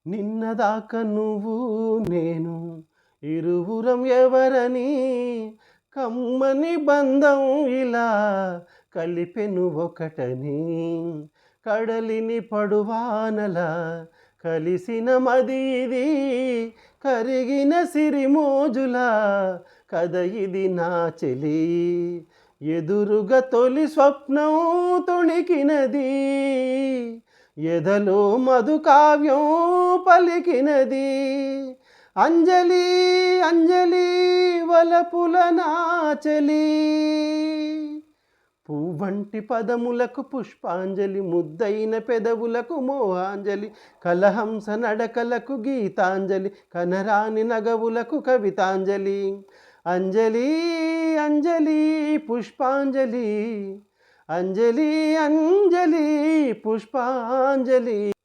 నిన్నదాకా నువ్వు నేను ఇరువురం ఎవరని కమ్మని బంధం ఇలా కలిపెను ఒకటని కడలిని పడువానలా కలిసిన మది ఇది కరిగిన సిరిమోజుల కథ ఇది నా చెలి ఎదురుగా తొలి స్వప్నం తొణికినది ఎదలో మధుకావ్యం పలికినది అంజలి అంజలి వలపుల నాచలి పువ్వంటి పదములకు పుష్పాంజలి ముద్దైన పెదవులకు మోహాంజలి కలహంస నడకలకు గీతాంజలి కనరాని నగవులకు కవితాంజలి అంజలి అంజలి పుష్పాంజలి అంజలి అంజలి పుష్పాంజలి.